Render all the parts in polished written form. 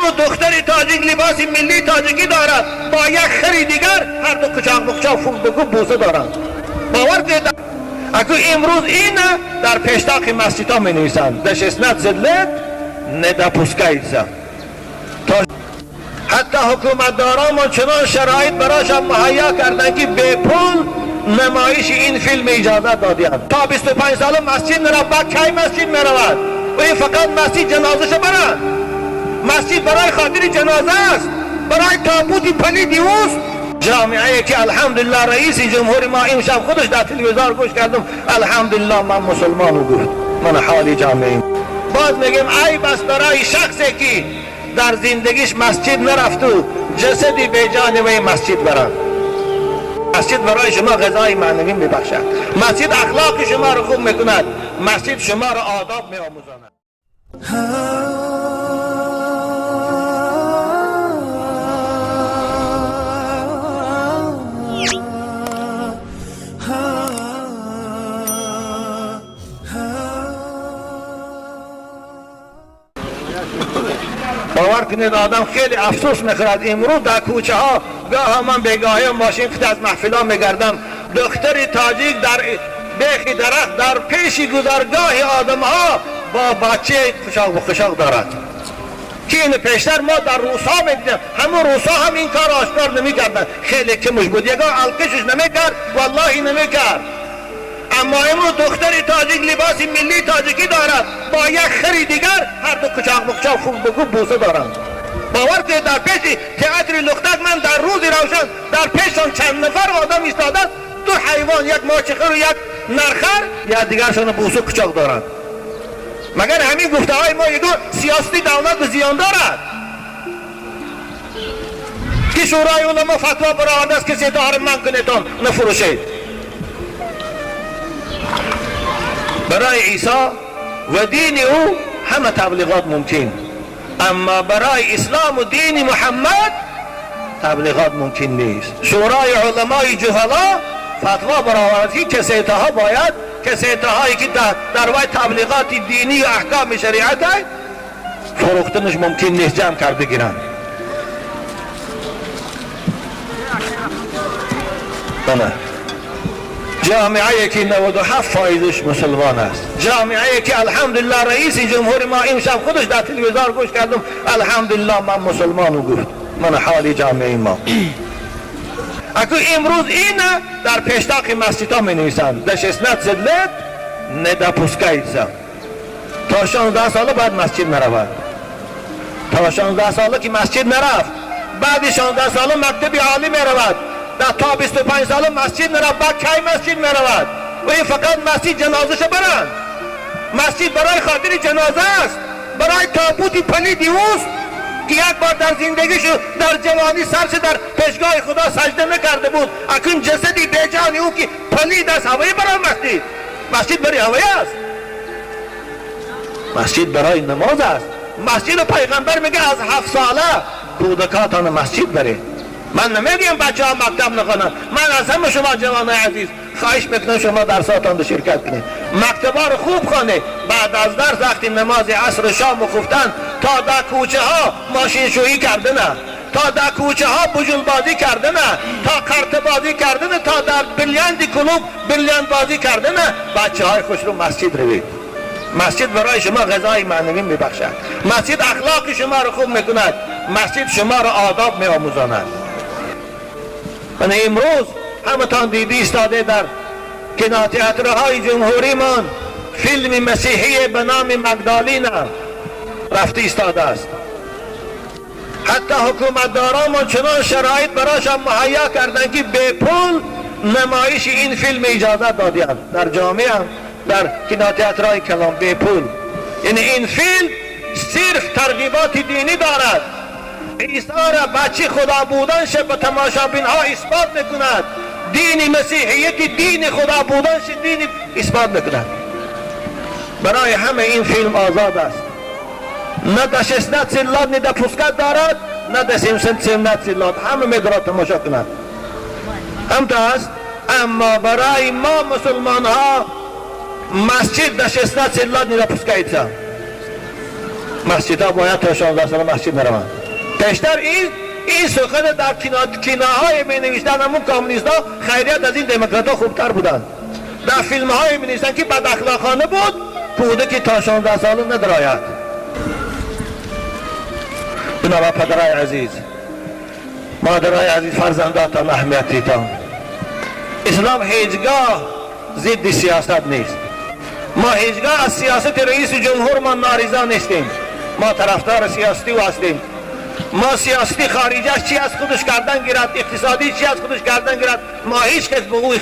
امروز دختری تاجیک لباس ملی تاجیکی دارد، با یک خری دیگر هر دو قچاق بقچاق فوق بگو بوسه دارند. باور کنید اکو امروز این در پیشتاق مسجد ها می نویسند دشسنت زدلت ندا پوسکایدزا. حتی حکومتداران چنان شرایط براشان مهیا کردن که به پول نمایش این فیلم اجازه دادند. تا 25 سال مسجد نرفت، بعد کی مسجد میرود؟ و این فقط مسجد جنازه شه برند. مسجد برای خاطر جنازه است، برای تابوتی پلیدی اوست. جامعه که الحمدلله رئیس جمهور ما امشب خودش در تلویزیون گوش کردم الحمدلله من مسلمانم گفت من حالی جامعه. باز میگم ای بس برای شخصی که در زندگیش مسجد نرفت و جسدی به جان وی مسجد برند. مسجد برای شما غذای معنوی میبخشد، مسجد اخلاق شما رو خوب میکند، مسجد شما رو آداب میآموزاند. باور کنید آدم خیلی افسوس میخورد. امروز در کوچه ها گاه من بگاهی ماشین خود از محفل ها میگردم، دختری تاجیک در بیخ درخت در پیش گذرگاه آدم ها با بچه خشاق و خشاق دارد که این پیشتر ما در روسا میدیدیم. همون روسا هم این کار آشکار نمیکردن، خیلی کمش بود، یگاه الکشش نمیکرد والله نمیکرد. اما امروز دختری تاجیک لباس ملی تاجیکی دارد، با یک خری دیگر هر دو قچاق بقچاق فوق بگو بوسه دارند. باور کنید در پیش تئاتر لختک من در روز روشن در پیششان چند نفر آدم ایستاده، دو حیوان، یک ماچخر و یک نرخر، یا دیگرشان بوسه قچاق دارند. مگر همین گفته های ما یگو سیاسی دولت به زیان دارد که شورای علما فتوا برآورده است که ستاره من کنیتان نفروشید. برای عیسی و دین او همه تبلیغات ممکن، اما برای اسلام و دین محمد تبلیغات ممکن نیست. شورای علمای جهلا فتوا برآورد که کسیتها باید کسیتهایی که در وای تبلیغات دینی و احکام شریعت فروختنش ممکن نیست، جمع کرده گیرند. بله، جامعه که 97 فایزش مسلمان است، جامعه که الحمدلله رئیس جمهور ما امشب خودش در تلویزیون گوش کردم الحمدلله من مسلمانم گفت من حالی جامعه ما. اکو امروز این در پیشتاق مسجد ها می نویسند دشسنت زدلت ندا پوسکایدزا. تا 16 ساله بعد مسجد نرود، تا 16 ساله که مسجد نرفت، بعد 16 ساله مکتب عالی می رود، تا 25 ساله مسجد نرفت، بعد کی مسجد می رود؟ و این فقط مسجد جنازه شه برند. مسجد برای خاطر جنازه است، برای تابوتی پلیدی اوست که یک بار در زندگیشو در جوانی سرش در پیشگاه خدا سجده نکرده بود، اکنون جسدی بیجانی او که پلید است هوایی برای مسجد. مسجد برای هوایی است، مسجد برای نماز است. مسجد پیغمبر میگه از 7 ساله کودکاتان مسجد بره. من نمیگم بچه ها مکتب نخونن، من از همه شما جوانای عزیز خواهش میکنم شما درساتان رو شرکت کنید، مکتبا رو خوب خونید. بعد از درس وقتی نماز عصر شام و خفتن تا در کوچه ها ماشین شویی کردن، تا در کوچه ها بجول بازی کردن، تا کارت بازی کردن، تا در بلیاند کلوب بلیاند بازی کردن. بچه های خوش رو مسجد روید. مسجد برای شما غذای معنوی میبخشد، مسجد اخلاق شما رو خوب میکند، مسجد شما رو آداب میآموزاند. من امروز همتان دیدی استاده در کیناتئاترهای جمهوری من فیلم مسیحی به نام مگدالینا رفته ایستاده است. حتی حکومتداران من چنان شرایط براشان مهیا کردن که به پول نمایش این فیلم اجازه دادند در جامعه، در کیناتئاترهای کلام به پول. یعنی این فیلم صرف ترغیبات دینی دارد، عیسی را بچه خدا بودنش به تماشابین ها اثبات میکند، دین مسیحیت دین خدا بودنش دین اثبات میکند. برای همه این فیلم آزاد است، نه دشسنت سلات نه پوسکت دارد، نه دسیمسنت سلات، همه میدارد تماشا کنند، هم است. اما برای ما مسلمان ها مسجد دشسنت سلات نه پوسکت مسجد ها باید تا 16 سال مسجد بروند. پیشتر این سخن در کنارهای می نوشتن همون کامونیست ها خیریت از این دموکرات ها خوبتر بودن. در فیلم های می نوشتن که بد اخلاقانه بود بوده که تا 16 سال ندراید. بنابر پدرای عزیز، مادرای عزیز، فرزنداتان، اهمیتیتان، اسلام هیچگاه ضد سیاست نیست. ما هیچگاه از سیاست رئیس جمهور ما نارضا نیستیم. ما طرفدار سیاستی هستیم. ما سیاستی خارجش چی از خودش کردن گیرد، اقتصادی چی از خودش کردن گیرد، ما هیچ کس به او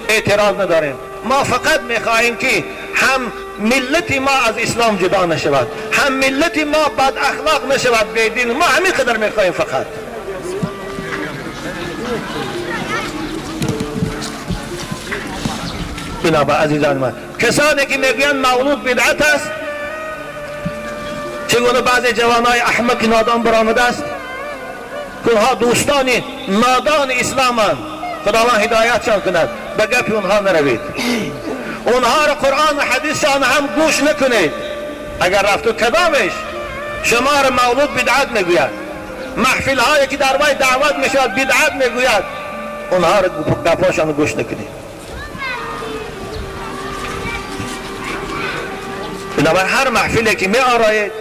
اعتراض نداریم. ما فقط میخواهیم که هم ملت ما از اسلام جدا نشود، هم ملت ما بد اخلاق نشود، بیدین. ما همین قدر میخواهیم فقط. بنابر عزیزان من، کسانی که میگویند مولود بدعت است، چگونه بعضی جوانای احمق نادان برآمده است که اونها دوستان نادان اسلامند، خداوند هدایتشان کند، به گپ اونها نروید. اونها را قرآن و حدیثشان هم گوش نکنید. اگر رفت و کدامش شما را مولود بدعت میگوید، محفل هایی که در وی دعوت میشود بدعت میگوید، اونها را گپاشان گوش نکنید. بنابراین هر محفلی که می آرایید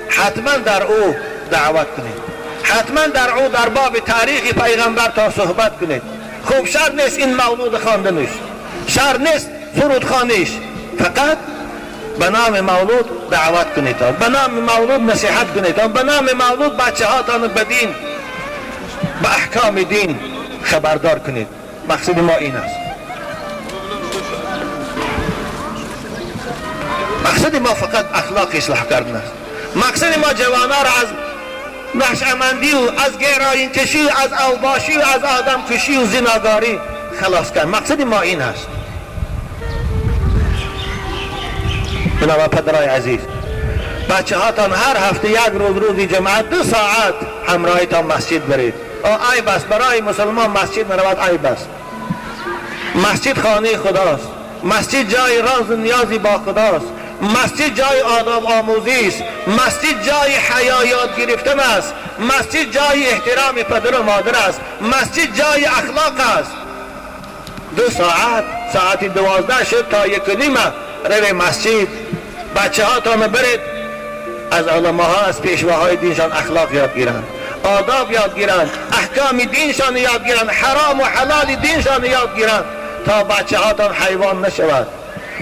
حتما در او دعوت کنید، حتما در او در باب تاریخ پیغمبر تا صحبت کنید. خوب شر نیست این مولود خواندنش، شر نیست فرود خوانیش، فقط به نام مولود دعوت کنید، به نام مولود نصیحت کنید، به نام مولود بچه هاتان به دین، به احکام دین خبردار کنید. مقصد ما این است. مقصد ما فقط اخلاق اصلاح کردن است. مقصد ما جوانان را از نشأمندی و از گیراین کشی و از اوباشی و از آدم کشی و زناگاری خلاص کرد. مقصد ما این است. بنابراین پدرای عزیز، بچه هاتان هر هفته یک روزی جماعت 2 ساعت همراهیتان مسجد برید. ای بس برای مسلمان مسجد نرود، ای بس. مسجد خانه خداست، مسجد جای راز و نیازی با خداست، مسجد جای آداب آموزی است، مسجد جای حیا یاد گرفتن است، مسجد جای احترام پدر و مادر است، مسجد جای اخلاق است. 2 ساعت، ساعت 12 شد تا 1:30 روی مسجد. بچه هاتان برید از علماها، از پیشواهای دینشان اخلاق یاد گیرند، آداب یاد گیرند، احکام دینشان یاد گیرند، حرام و حلال دینشان یاد گیرند، تا بچه هاتان حیوان نشود.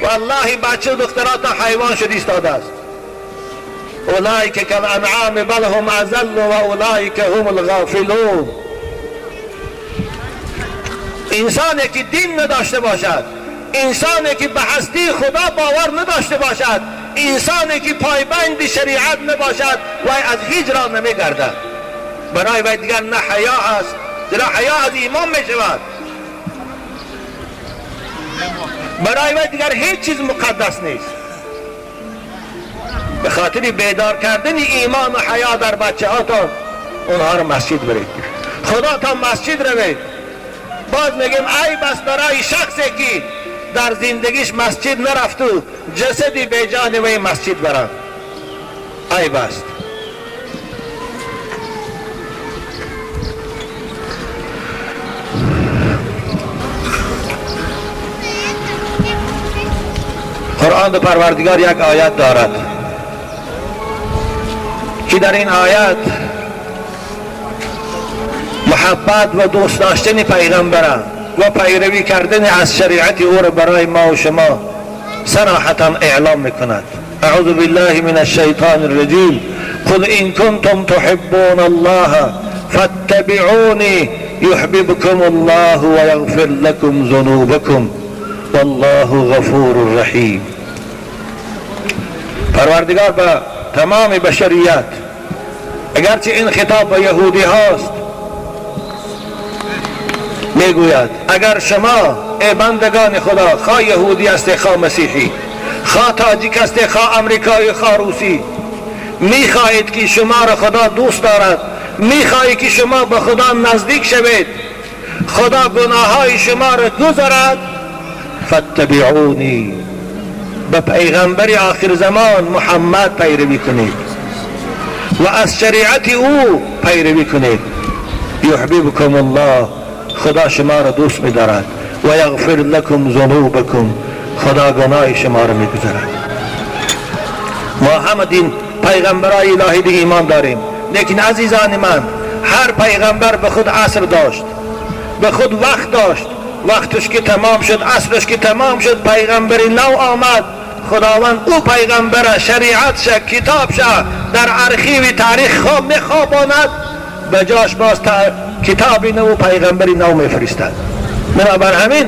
والله بچه دختراتان حیوان شد ایستاده است. اولئک کالانعام بل هم اضل و اولئک هم الغافلون. انسانی که دین نداشته باشد، انسانی که به هستی خدا باور نداشته باشد، انسانی که پایبند شریعت نباشد، وی از هیچ راه نمیگردد. برای وی دیگر نه حیا هست، زیرا حیا از ایمان میشود. برای وی دیگر هیچ چیز مقدس نیست. به خاطر بیدار کردن ایمان و حیا در بچه هاتان اونها رو مسجد برید، خدا تا مسجد روید. باز میگیم ای بس برای شخصی که در زندگیش مسجد نرفت و جسدی به جان وی مسجد برند، ای بس. قرآن پروردگار یک آیت دارد که در این آیت محبت و دوست داشتن پیغمبر و پیروی کردن از شریعت او را برای ما و شما صراحتا اعلام میکند. اعوذ بالله من الشیطان الرجیم. قل ان کنتم تحبون الله فاتبعونی یحببکم الله و یغفر لکم ذنوبکم والله غفور رحیم. پروردگار به تمام بشریت، اگرچه این خطاب به یهودی هاست، میگوید اگر شما ای بندگان خدا، خواه یهودی است خواه مسیحی، خواه تاجیک است خواه امریکایی خواه روسی، میخواهید که شما را خدا دوست دارد، میخواهید که شما به خدا نزدیک شوید، خدا گناه های شما را گذرد، فاتبعونی، به پیغمبر آخر زمان محمد پیروی کنید. و از شریعت او پیروی کنید. یحببکم الله، خدا شما را دوست می‌دارد. و یغفر لکم ذنوبکم، خدا گناه شما را می‌گذرد. ما هم دین پیغمبرای الهی دیگه ایمان داریم، لیکن عزیزان من، هر پیغمبر به خود عصر داشت، به خود وقت داشت. وقتش که تمام شد، عصرش که تمام شد، پیغمبری نو آمد. خداوند او پیغمبر شریعتش، کتابش در ارخیو تاریخ خواب میخواباند، به جاش باز کتابی نو پیغمبری نو میفرستد. بنابر همین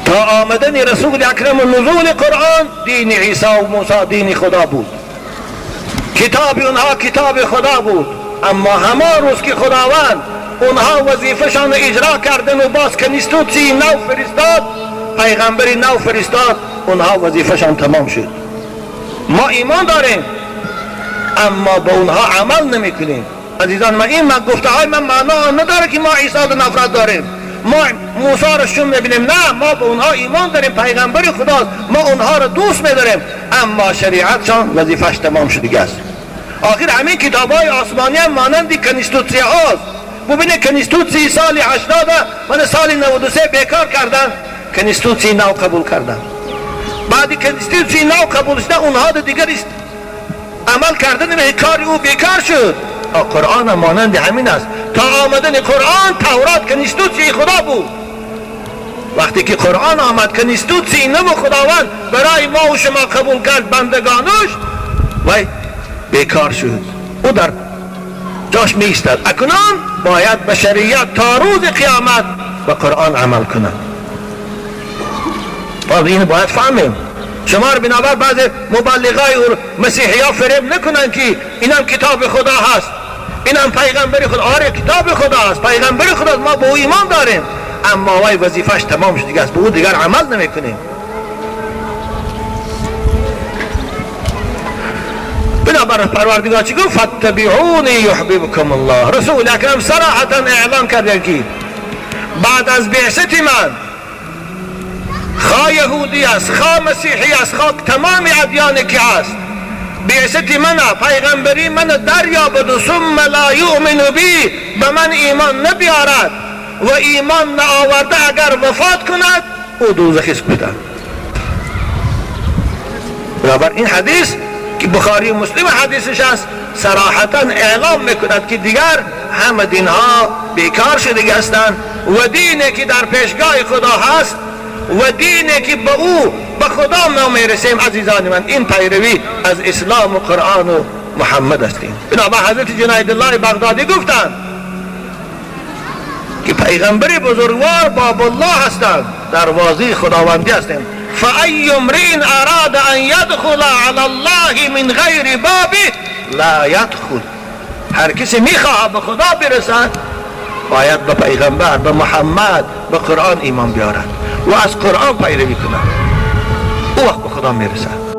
تا آمدن رسول اکرم و نزول قرآن، دین عیسی و موسی دین خدا بود، کتاب اونها کتاب خدا بود. اما همان روز که خداوند اونها وظیفه‌شان اجرا کردن و باز کنیستوسی نو فرستاد، پیغمبری نو فرستاد، اونها وظیفه‌شان تمام شد. ما ایمان داریم اما به اونها عمل نمی کنیم. عزیزان من، این گفته های من معنا نداره که ما عیسی رو نفرت داریم، ما موسی رو شوم میبینیم. نه، ما به اونها ایمان داریم، پیغمبر خداست، ما اونها رو دوست میداریم، اما شریعتشان وظیفه‌اش تمام شده است. آخر همین کتاب‌های آسمانی هم مانند کنیستوسی هاست. ببینید کنیستوسی سال 80 من سال 93 بیکار کردن، کنیستوسی نو قبول کردن. بعدی کنیستوسی نو قبول شده، اونها دیگر عمل کردن به کار او بیکار شد. قرآن هم مانند همین است. تا آمدن قرآن، تورات کنیستوسی خدا بود. وقتی که قرآن آمد، کنیستوسی نو خداوند برای ما و شما قبول کرد، بندگانش وای بیکار شد. او در جاش می ایستد. اکنون باید به شریعت تا روز قیامت به قرآن عمل کنند. باز این باید فهمیم. شما رو بنابر بعض مبلغای مسیحی ها فریب نکنن که اینم کتاب خدا هست، اینم پیغمبر خدا. آره کتاب خدا هست، پیغمبر خدا، ما به او ایمان داریم، اما وای وظیفش تمام شد دیگه است، به او دیگر عمل نمی کنیم. بنابر پروردگار چی گفت؟ فاتبعونی یحببکم الله. رسول اکرم صراحتا اعلام کردن که بعد از بعثت من، خواه یهودی است، خواه مسیحی است، خواه تمام ادیان که است، بعثت من، پیغمبری من دریابد، ثم لا یؤمن بی، به من ایمان نبیارد و ایمان نآورده اگر وفات کند، او دوزخی است بودن. بنابر این حدیث که بخاری و مسلم حدیثش است، صراحتا اعلام میکند که دیگر همه دین ها بیکار شده هستند و دینی که در پیشگاه خدا هست و دینی که به او به خدا ما میرسیم، عزیزان من، این پیروی از اسلام و قرآن و محمد هستیم. بنابر حضرت جنید الله بغدادی گفتند که پیغمبر بزرگوار باب الله هستند، دروازه خداوندی هستند. فأي امرئ اراد ان يدخل على الله من غیر بابه لا يدخل. هر کسی میخواه به خدا برسد باید به پیغمبر، به محمد، به قرآن ایمان بیارد و از قرآن پیروی کند، او وقت به خدا میرسد.